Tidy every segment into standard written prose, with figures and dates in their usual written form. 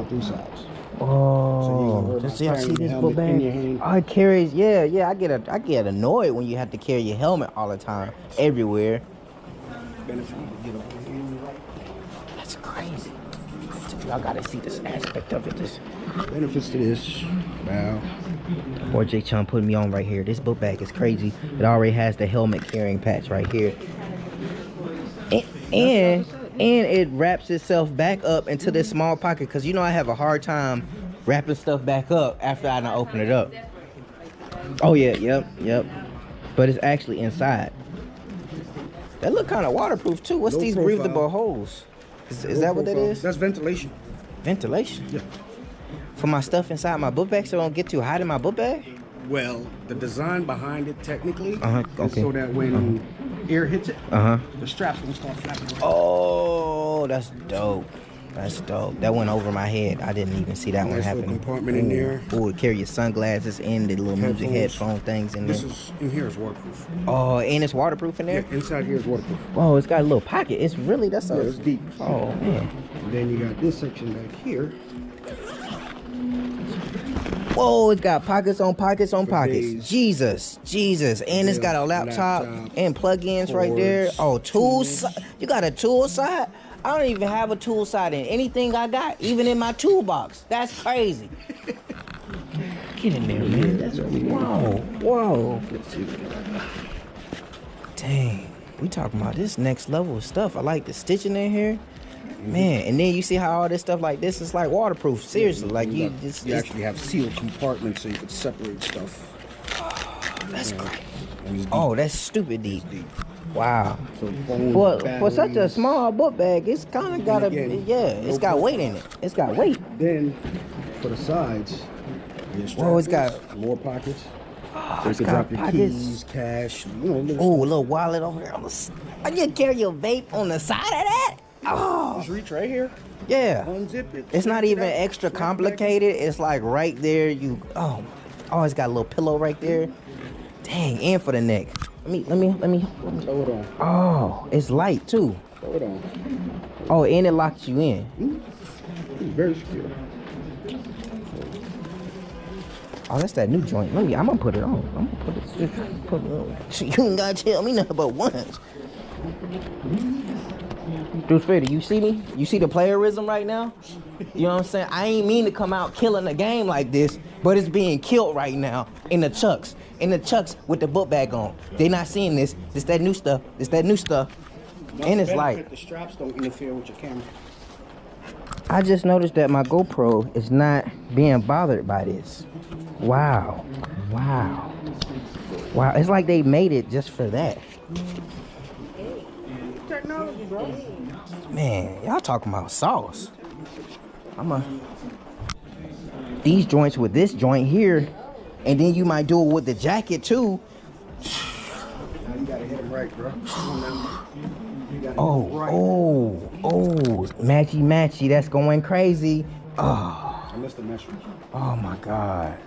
3 sides. Oh, just y'all see this book bag? Oh, it carries. Yeah. I get annoyed when you have to carry your helmet all the time, everywhere. That's crazy. Y'all gotta see this aspect of it. This benefits to this. Wow. Boy, j.Chung put me on right here. This book bag is crazy. It already has the helmet carrying patch right here, and it wraps itself back up into this small pocket. Cause you know I have a hard time wrapping stuff back up after I done open it up. Oh yeah, yep. But it's actually inside. That look kind of waterproof too. What's these breathable holes? Is that what that is? That's ventilation. Ventilation? Yeah. For my stuff inside my book bag so it don't get too hot in my book bag? Well, the design behind it technically is so that when air hits it, the straps will start flapping. Oh, that's dope. That's dope. That went over my head. I didn't even see that one happening. Little compartment in there. Oh, it carry your sunglasses and the little music headphone things in there. This is in here is waterproof. Oh, and it's waterproof in there? Yeah, inside here is waterproof. Oh, it's got a little pocket. It's really, that's it's deep. Oh, man. And then you got this section back here. Whoa, it's got pockets on pockets on pockets. Jesus. And it's got a laptop and plug-ins right there. Oh, tools. You got a tool side? I don't even have a tool side in anything I got, even in my toolbox. That's crazy. Get in there, man. That's whoa. Dang. We talking about this next level of stuff. I like the stitching in here. Man, and then you see how all this stuff like this is like waterproof. Seriously, like you actually have sealed compartments so you can separate stuff. Oh, that's great. Oh, that's stupid deep. Wow. So for such a small book bag, it's kind of got it's got weight in it. It's got weight. Then for the sides, it's got more pockets. Oh, so you can drop your keys, cash. A little wallet over here. I just carry your vape on the side of that. Oh, just reach right here. Yeah. Unzip it. It's not even extra complicated. It's like right there. It's got a little pillow right there. Dang, and for the neck. Let me throw it on. Oh, it's light too. Throw it on. Oh, and it locks you in. It's very secure. Oh, that's that new joint. I'm gonna put it on. I'm gonna put it on. You ain't gotta tell me nothing but once. Dude, Freddy, you see me? You see the playerism right now? You know what I'm saying? I ain't mean to come out killing the game like this, but it's being killed right now in the chucks. In the chucks with the book bag on. They not seeing this. It's that new stuff. And it's light. The straps don't interfere with your camera. I just noticed that my GoPro is not being bothered by this. Wow. It's like they made it just for that. Technology, bro. Man, y'all talking about sauce. These joints with this joint here, and then you might do it with the jacket too. Now you gotta hit them right, bro. Matchy, that's going crazy. I missed the mesh. Oh my God.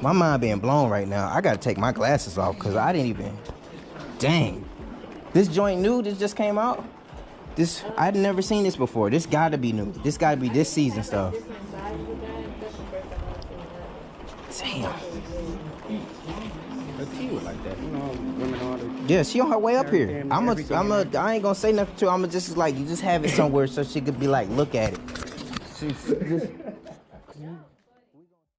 My mind being blown right now. I gotta take my glasses off because I didn't even. Dang. This joint new, this just came out. I'd never seen this before. This gotta be new. This gotta be this season stuff. Damn. Like that, women are yeah, she on her way up here. I ain't gonna say nothing to her. I'ma just like, you just have it somewhere so she could be like, look at it.